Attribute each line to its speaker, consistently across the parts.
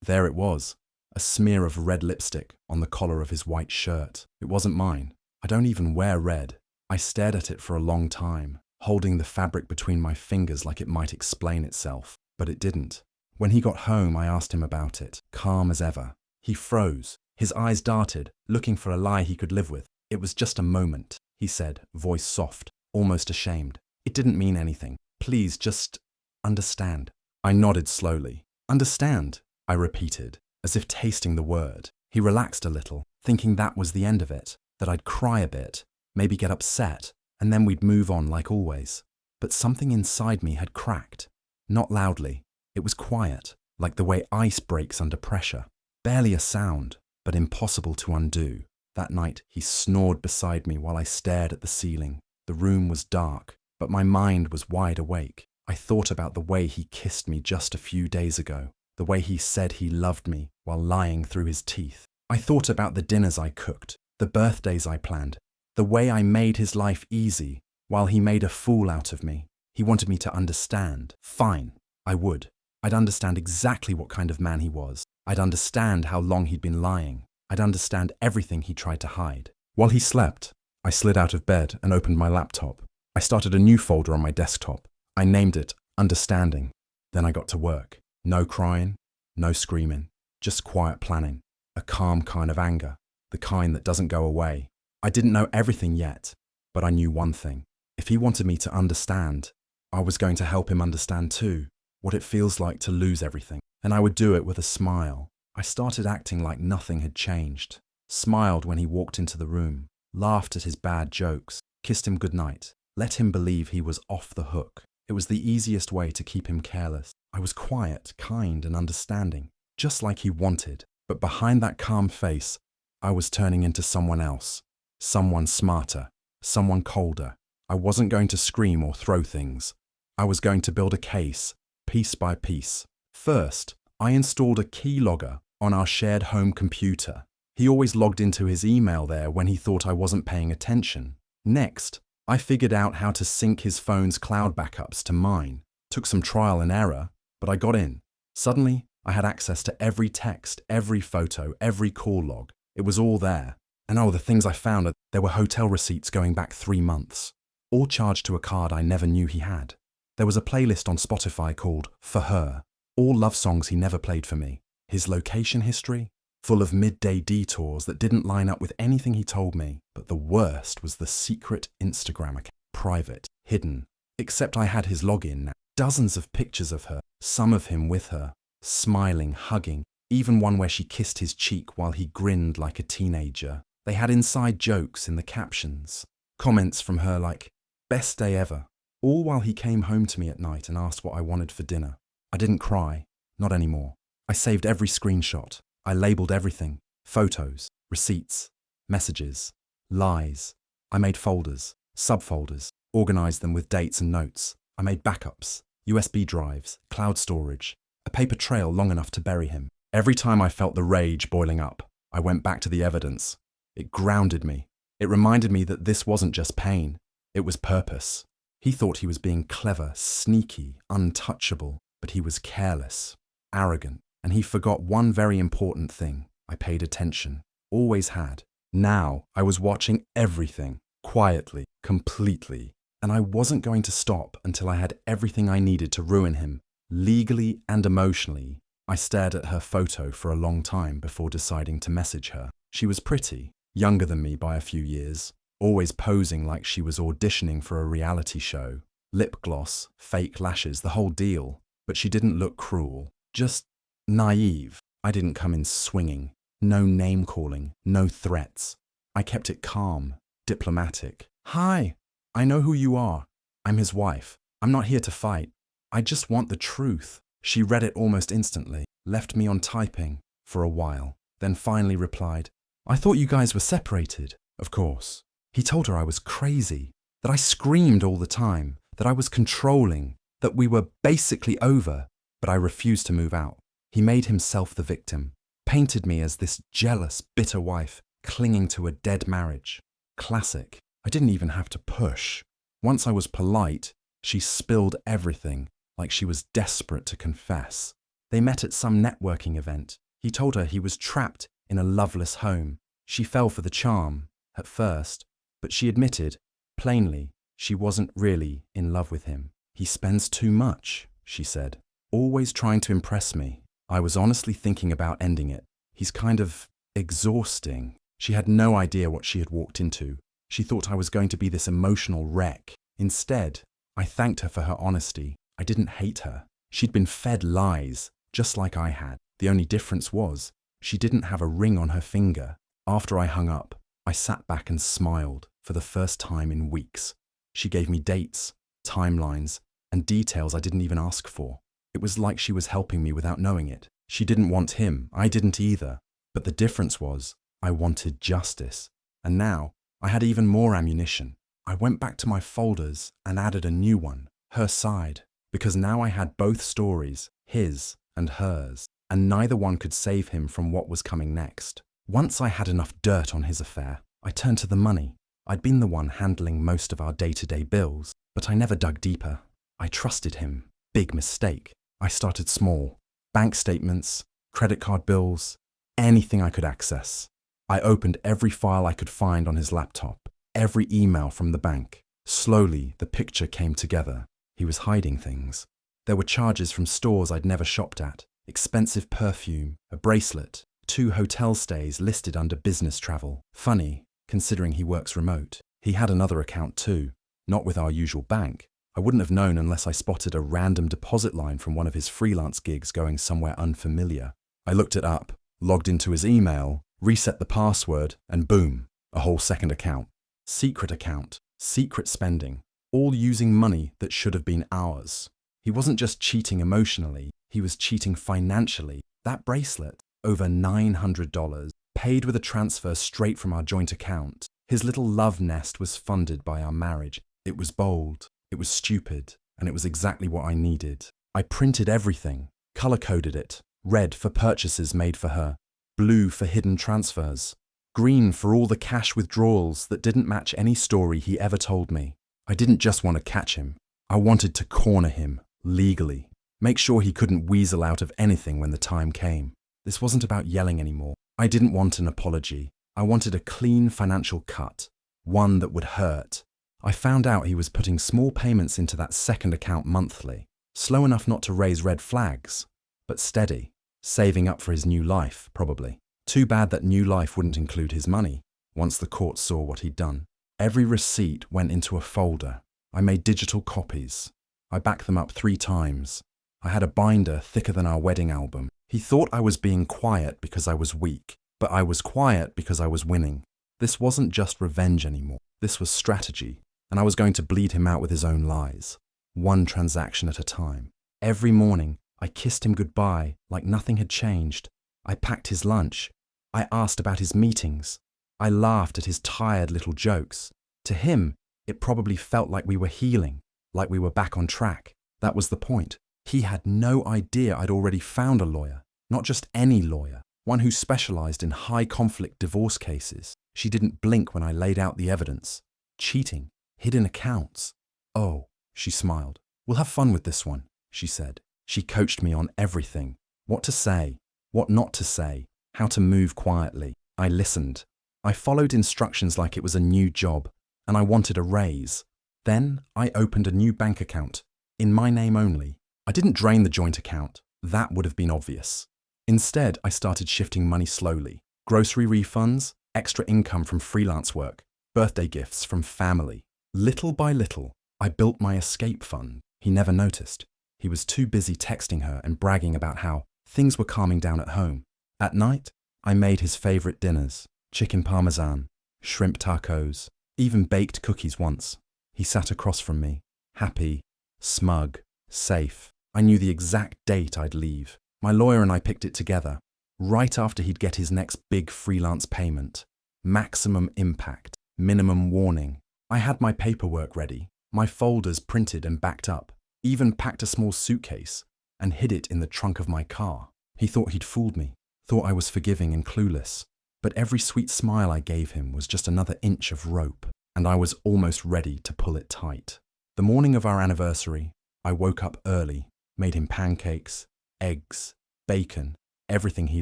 Speaker 1: There it was, a smear of red lipstick on the collar of his white shirt. It wasn't mine. I don't even wear red. I stared at it for a long time, holding the fabric between my fingers like it might explain itself, but it didn't. When he got home, I asked him about it, calm as ever. He froze. His eyes darted, looking for a lie he could live with. It was just a moment, he said, voice soft, almost ashamed. It didn't mean anything. Please, just understand. I nodded slowly. Understand, I repeated, as if tasting the word. He relaxed a little, thinking that was the end of it, that I'd cry a bit, maybe get upset, and then we'd move on like always. But something inside me had cracked. Not loudly. It was quiet, like the way ice breaks under pressure. Barely a sound, but impossible to undo. That night, he snored beside me while I stared at the ceiling. The room was dark, but my mind was wide awake. I thought about the way he kissed me just a few days ago, the way he said he loved me while lying through his teeth. I thought about the dinners I cooked, the birthdays I planned, the way I made his life easy while he made a fool out of me. He wanted me to understand. Fine, I would. I'd understand exactly what kind of man he was. I'd understand how long he'd been lying. I'd understand everything he tried to hide. While he slept, I slid out of bed and opened my laptop. I started a new folder on my desktop. I named it Understanding. Then I got to work. No crying, no screaming, just quiet planning. A calm kind of anger, the kind that doesn't go away. I didn't know everything yet, but I knew one thing. If he wanted me to understand, I was going to help him understand too, what it feels like to lose everything. And I would do it with a smile. I started acting like nothing had changed. Smiled when he walked into the room, laughed at his bad jokes, kissed him goodnight, let him believe he was off the hook. It was the easiest way to keep him careless. I was quiet, kind, and understanding, just like he wanted. But behind that calm face, I was turning into someone else. Someone smarter, someone colder. I wasn't going to scream or throw things. I was going to build a case, piece by piece. First, I installed a keylogger on our shared home computer. He always logged into his email there when he thought I wasn't paying attention. Next, I figured out how to sync his phone's cloud backups to mine. Took some trial and error, but I got in. Suddenly, I had access to every text, every photo, every call log. It was all there. And oh, the things I found, there were hotel receipts going back 3 months, all charged to a card I never knew he had. There was a playlist on Spotify called For Her, all love songs he never played for me. His location history, full of midday detours that didn't line up with anything he told me. But the worst was the secret Instagram account, private, hidden. Except I had his login now. Dozens of pictures of her, some of him with her, smiling, hugging, even one where she kissed his cheek while he grinned like a teenager. They had inside jokes in the captions, comments from her like, best day ever, all while he came home to me at night and asked what I wanted for dinner. I didn't cry, not anymore. I saved every screenshot. I labeled everything, photos, receipts, messages, lies. I made folders, subfolders, organized them with dates and notes. I made backups, USB drives, cloud storage, a paper trail long enough to bury him. Every time I felt the rage boiling up, I went back to the evidence. It grounded me. It reminded me that this wasn't just pain. It was purpose. He thought he was being clever, sneaky, untouchable, but he was careless, arrogant, and he forgot one very important thing. I paid attention. Always had. Now I was watching everything, quietly, completely, and I wasn't going to stop until I had everything I needed to ruin him, legally and emotionally. I stared at her photo for a long time before deciding to message her. She was pretty, younger than me by a few years, always posing like she was auditioning for a reality show. Lip gloss, fake lashes, the whole deal. But she didn't look cruel, just naive. I didn't come in swinging. No name-calling, no threats. I kept it calm, diplomatic. Hi, I know who you are. I'm his wife. I'm not here to fight. I just want the truth. She read it almost instantly, left me on typing for a while, then finally replied, I thought you guys were separated. Of course. He told her I was crazy, that I screamed all the time, that I was controlling, that we were basically over, but I refused to move out. He made himself the victim, painted me as this jealous, bitter wife clinging to a dead marriage. Classic. I didn't even have to push. Once I was polite, she spilled everything, like she was desperate to confess. They met at some networking event. He told her he was trapped in a loveless home. She fell for the charm, at first, but she admitted, plainly, she wasn't really in love with him. He spends too much, she said, always trying to impress me. I was honestly thinking about ending it. He's kind of exhausting. She had no idea what she had walked into. She thought I was going to be this emotional wreck. Instead, I thanked her for her honesty. I didn't hate her. She'd been fed lies, just like I had. The only difference was, she didn't have a ring on her finger. After I hung up, I sat back and smiled for the first time in weeks. She gave me dates, timelines, and details I didn't even ask for. It was like she was helping me without knowing it. She didn't want him, I didn't either. But the difference was, I wanted justice. And now, I had even more ammunition. I went back to my folders and added a new one, her side, because now I had both stories, his and hers, and neither one could save him from what was coming next. Once I had enough dirt on his affair, I turned to the money. I'd been the one handling most of our day-to-day bills, but I never dug deeper. I trusted him. Big mistake. I started small. Bank statements, credit card bills, anything I could access. I opened every file I could find on his laptop, every email from the bank. Slowly, the picture came together. He was hiding things. There were charges from stores I'd never shopped at, expensive perfume, a bracelet, 2 hotel stays listed under business travel. Funny, considering he works remote. He had another account too, not with our usual bank. I wouldn't have known unless I spotted a random deposit line from one of his freelance gigs going somewhere unfamiliar. I looked it up, logged into his email, reset the password, and boom, a whole second account. Secret account, secret spending, all using money that should have been ours. He wasn't just cheating emotionally, he was cheating financially. That bracelet, over $900, paid with a transfer straight from our joint account. His little love nest was funded by our marriage. It was bold, it was stupid, and it was exactly what I needed. I printed everything, color-coded it, red for purchases made for her, blue for hidden transfers, green for all the cash withdrawals that didn't match any story he ever told me. I didn't just want to catch him. I wanted to corner him, legally. Make sure he couldn't weasel out of anything when the time came. This wasn't about yelling anymore. I didn't want an apology. I wanted a clean financial cut, one that would hurt. I found out he was putting small payments into that second account monthly, slow enough not to raise red flags, but steady, saving up for his new life, probably. Too bad that new life wouldn't include his money, once the court saw what he'd done. Every receipt went into a folder. I made digital copies. I backed them up 3 times. I had a binder thicker than our wedding album. He thought I was being quiet because I was weak, but I was quiet because I was winning. This wasn't just revenge anymore. This was strategy, and I was going to bleed him out with his own lies, one transaction at a time. Every morning, I kissed him goodbye like nothing had changed. I packed his lunch. I asked about his meetings. I laughed at his tired little jokes. To him, it probably felt like we were healing, like we were back on track. That was the point. He had no idea I'd already found a lawyer, not just any lawyer, one who specialized in high-conflict divorce cases. She didn't blink when I laid out the evidence. Cheating, hidden accounts. Oh, she smiled. We'll have fun with this one, she said. She coached me on everything. What to say, what not to say, how to move quietly. I listened. I followed instructions like it was a new job, and I wanted a raise. Then I opened a new bank account, in my name only. I didn't drain the joint account. That would have been obvious. Instead, I started shifting money slowly. Grocery refunds, extra income from freelance work, birthday gifts from family. Little by little, I built my escape fund. He never noticed. He was too busy texting her and bragging about how things were calming down at home. At night, I made his favorite dinners, chicken parmesan, shrimp tacos, even baked cookies once. He sat across from me, happy, smug, safe. I knew the exact date I'd leave. My lawyer and I picked it together, right after he'd get his next big freelance payment. Maximum impact, minimum warning. I had my paperwork ready, my folders printed and backed up, even packed a small suitcase and hid it in the trunk of my car. He thought he'd fooled me, thought I was forgiving and clueless. But every sweet smile I gave him was just another inch of rope, and I was almost ready to pull it tight. The morning of our anniversary, I woke up early, made him pancakes, eggs, bacon, everything he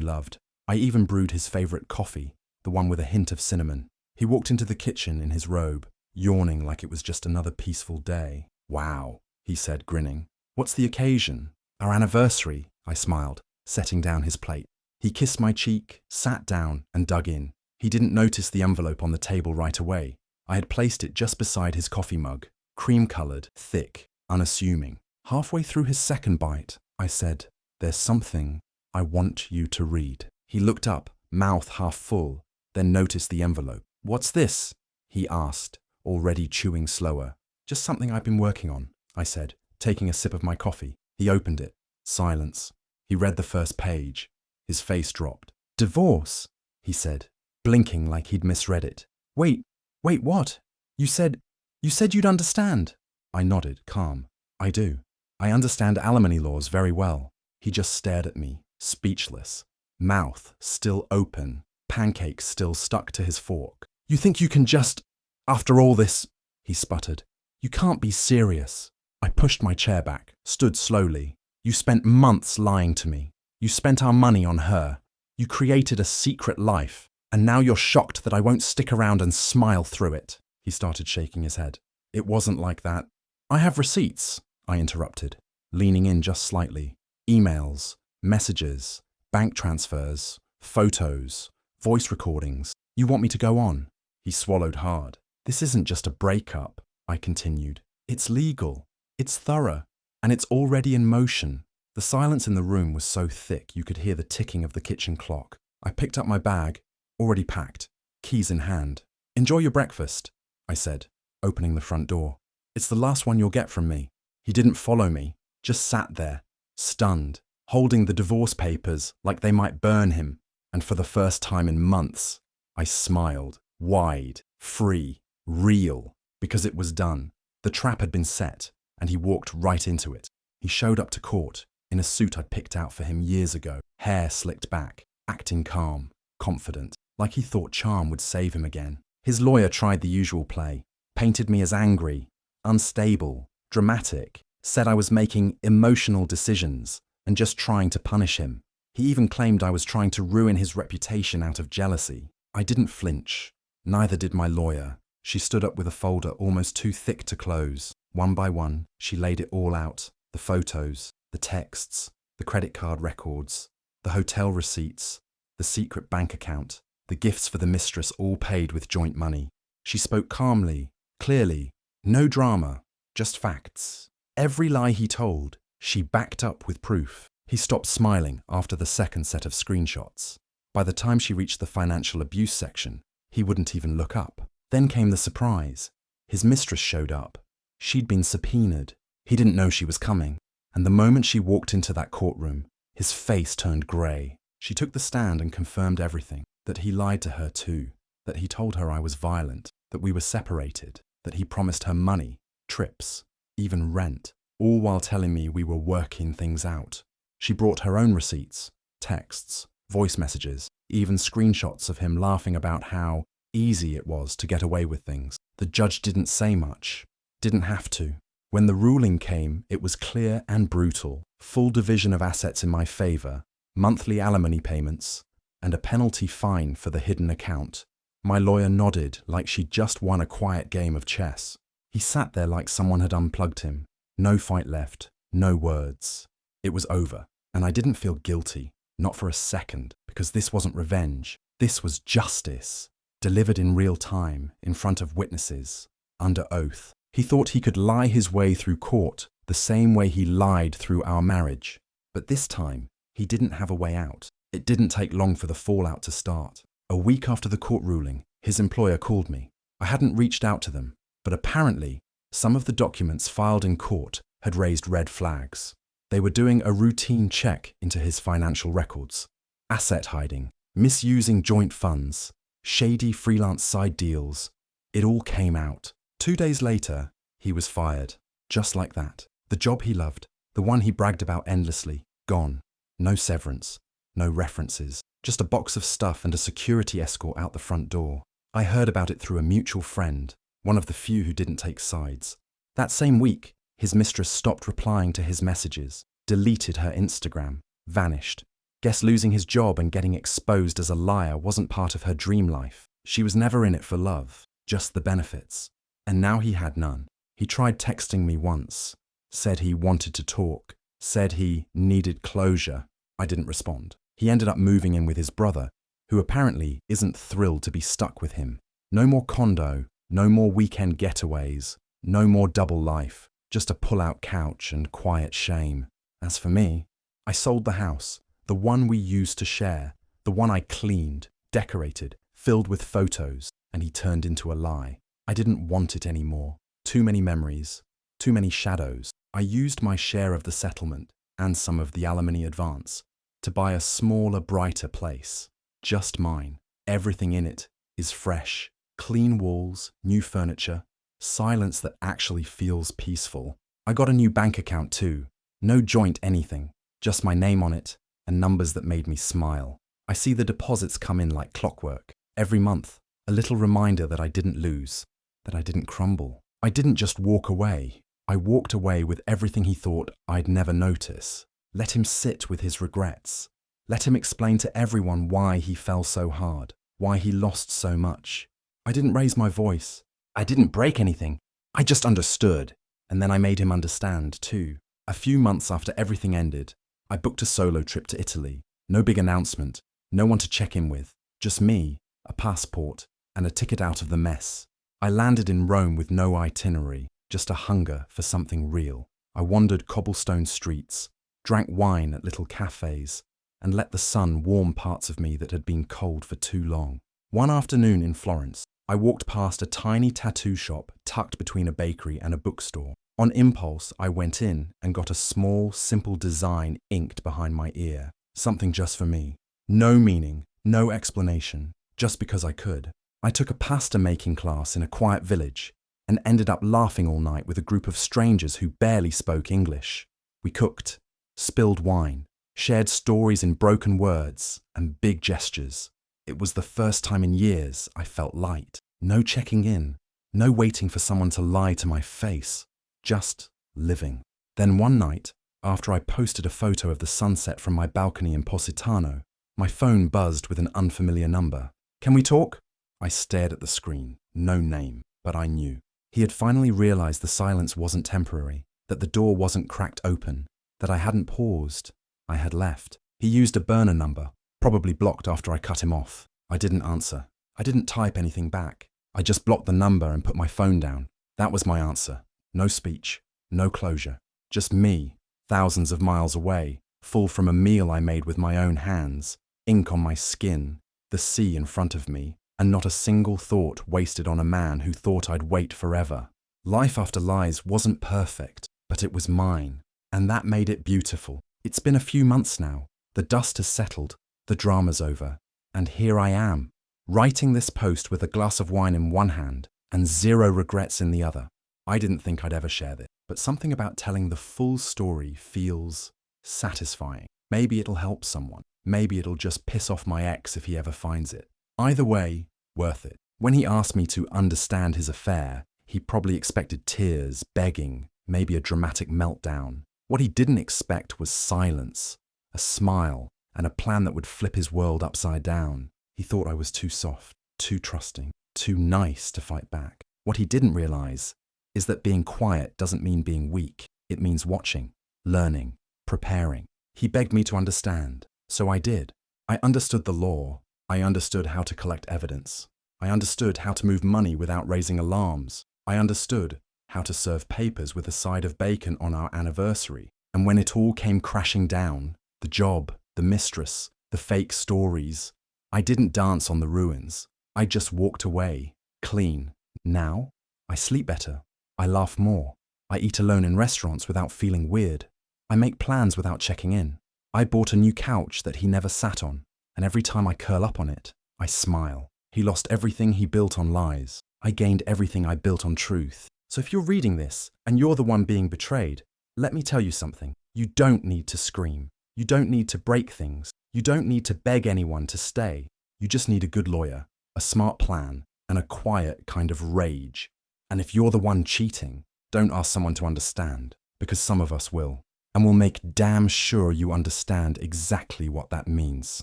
Speaker 1: loved. I even brewed his favorite coffee, the one with a hint of cinnamon. He walked into the kitchen in his robe, yawning like it was just another peaceful day. "Wow," he said, grinning. "What's the occasion?" "Our anniversary," I smiled, setting down his plate. He kissed my cheek, sat down, and dug in. He didn't notice the envelope on the table right away. I had placed it just beside his coffee mug, cream-colored, thick, unassuming. Halfway through his second bite, I said, "There's something I want you to read." He looked up, mouth half full, then noticed the envelope. "What's this?" he asked, already chewing slower. "Just something I've been working on," I said, taking a sip of my coffee. He opened it. Silence. He read the first page. His face dropped. "Divorce," he said, blinking like he'd misread it. Wait, what? You said you'd understand." I nodded, calm. "I do. I understand alimony laws very well." He just stared at me, speechless. Mouth still open, pancake still stuck to his fork. "You think you can just, after all this," he sputtered. "You can't be serious." I pushed my chair back, stood slowly. "You spent months lying to me. You spent our money on her. You created a secret life, and now you're shocked that I won't stick around and smile through it." He started shaking his head. "It wasn't like that." "I have receipts," I interrupted, leaning in just slightly. "Emails, messages, bank transfers, photos, voice recordings. You want me to go on?" He swallowed hard. "This isn't just a breakup," I continued. "It's legal, it's thorough, and it's already in motion." The silence in the room was so thick you could hear the ticking of the kitchen clock. I picked up my bag, already packed, keys in hand. "Enjoy your breakfast," I said, opening the front door. "It's the last one you'll get from me." He didn't follow me, just sat there, stunned, holding the divorce papers like they might burn him. And for the first time in months, I smiled, wide, free, real, because it was done. The trap had been set, and he walked right into it. He showed up to court, in a suit I'd picked out for him years ago, hair slicked back, acting calm, confident, like he thought charm would save him again. His lawyer tried the usual play, painted me as angry, unstable, dramatic, said I was making emotional decisions and just trying to punish him. He even claimed I was trying to ruin his reputation out of jealousy. I didn't flinch. Neither did my lawyer. She stood up with a folder almost too thick to close. One by one, she laid it all out. The photos, the texts, the credit card records, the hotel receipts, the secret bank account, the gifts for the mistress all paid with joint money. She spoke calmly, clearly, no drama, just facts. Every lie he told, she backed up with proof. He stopped smiling after the second set of screenshots. By the time she reached the financial abuse section, he wouldn't even look up. Then came the surprise. His mistress showed up. She'd been subpoenaed. He didn't know she was coming. And the moment she walked into that courtroom, his face turned grey. She took the stand and confirmed everything. That he lied to her too. That he told her I was violent. That we were separated. That he promised her money, trips, even rent, all while telling me we were working things out. She brought her own receipts, texts, voice messages, even screenshots of him laughing about how easy it was to get away with things. The judge didn't say much, didn't have to. When the ruling came, it was clear and brutal. Full division of assets in my favour, monthly alimony payments, and a penalty fine for the hidden account. My lawyer nodded like she'd just won a quiet game of chess. He sat there like someone had unplugged him. No fight left, no words. It was over, and I didn't feel guilty, not for a second, because this wasn't revenge. This was justice, delivered in real time, in front of witnesses, under oath. He thought he could lie his way through court the same way he lied through our marriage. But this time, he didn't have a way out. It didn't take long for the fallout to start. A week after the court ruling, his employer called me. I hadn't reached out to them, but apparently, some of the documents filed in court had raised red flags. They were doing a routine check into his financial records. Asset hiding, misusing joint funds, shady freelance side deals. It all came out. 2 days later, he was fired. Just like that. The job he loved, the one he bragged about endlessly, gone. No severance, no references, just a box of stuff and a security escort out the front door. I heard about it through a mutual friend, one of the few who didn't take sides. That same week, his mistress stopped replying to his messages, deleted her Instagram, vanished. Guess losing his job and getting exposed as a liar wasn't part of her dream life. She was never in it for love, just the benefits. And now he had none. He tried texting me once, said he wanted to talk, said he needed closure. I didn't respond. He ended up moving in with his brother, who apparently isn't thrilled to be stuck with him. No more condo, no more weekend getaways, no more double life, just a pull-out couch and quiet shame. As for me, I sold the house, the one we used to share, the one I cleaned, decorated, filled with photos, and he turned into a lie. I didn't want it anymore. Too many memories, too many shadows. I used my share of the settlement and some of the Alimony advance to buy a smaller, brighter place. Just mine. Everything in it is fresh. Clean walls, new furniture, silence that actually feels peaceful. I got a new bank account too. No joint anything, just my name on it and numbers that made me smile. I see the deposits come in like clockwork. Every month, a little reminder that I didn't lose, that I didn't crumble. I didn't just walk away. I walked away with everything he thought I'd never notice. Let him sit with his regrets. Let him explain to everyone why he fell so hard, why he lost so much. I didn't raise my voice. I didn't break anything. I just understood. And then I made him understand too. A few months after everything ended, I booked a solo trip to Italy. No big announcement, no one to check in with. Just me, a passport, and a ticket out of the mess. I landed in Rome with no itinerary, just a hunger for something real. I wandered cobblestone streets, drank wine at little cafes, and let the sun warm parts of me that had been cold for too long. One afternoon in Florence, I walked past a tiny tattoo shop tucked between a bakery and a bookstore. On impulse, I went in and got a small, simple design inked behind my ear. Something just for me. No meaning, no explanation, just because I could. I took a pasta making class in a quiet village and ended up laughing all night with a group of strangers who barely spoke English. We cooked, spilled wine, shared stories in broken words and big gestures. It was the first time in years I felt light. No checking in, no waiting for someone to lie to my face. Just living. Then one night, after I posted a photo of the sunset from my balcony in Positano, my phone buzzed with an unfamiliar number. "Can we talk?" I stared at the screen. No name, but I knew. He had finally realized the silence wasn't temporary, that the door wasn't cracked open, that I hadn't paused. I had left. He used a burner number, probably blocked after I cut him off. I didn't answer. I didn't type anything back. I just blocked the number and put my phone down. That was my answer. No speech, no closure. Just me, thousands of miles away, full from a meal I made with my own hands, ink on my skin, the sea in front of me, and not a single thought wasted on a man who thought I'd wait forever. Life after lies wasn't perfect, but it was mine, and that made it beautiful. It's been a few months now. The dust has settled, the drama's over, and here I am, writing this post with a glass of wine in one hand and zero regrets in the other. I didn't think I'd ever share this, but something about telling the full story feels satisfying. Maybe it'll help someone. Maybe it'll just piss off my ex if he ever finds it. Either way, worth it. When he asked me to understand his affair, he probably expected tears, begging, maybe a dramatic meltdown. What he didn't expect was silence, a smile, and a plan that would flip his world upside down. He thought I was too soft, too trusting, too nice to fight back. What he didn't realize is that being quiet doesn't mean being weak. It means watching, learning, preparing. He begged me to understand, so I did. I understood the law. I understood how to collect evidence. I understood how to move money without raising alarms. I understood how to serve papers with a side of bacon on our anniversary. And when it all came crashing down, the job, the mistress, the fake stories, I didn't dance on the ruins. I just walked away, clean. Now, I sleep better. I laugh more. I eat alone in restaurants without feeling weird. I make plans without checking in. I bought a new couch that he never sat on, and every time I curl up on it, I smile. He lost everything he built on lies. I gained everything I built on truth. So if you're reading this, and you're the one being betrayed, let me tell you something. You don't need to scream. You don't need to break things. You don't need to beg anyone to stay. You just need a good lawyer, a smart plan, and a quiet kind of rage. And if you're the one cheating, don't ask someone to understand, because some of us will. and will make damn sure you understand exactly what that means.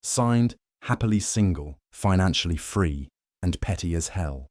Speaker 1: Signed, happily single, financially free, and petty as hell.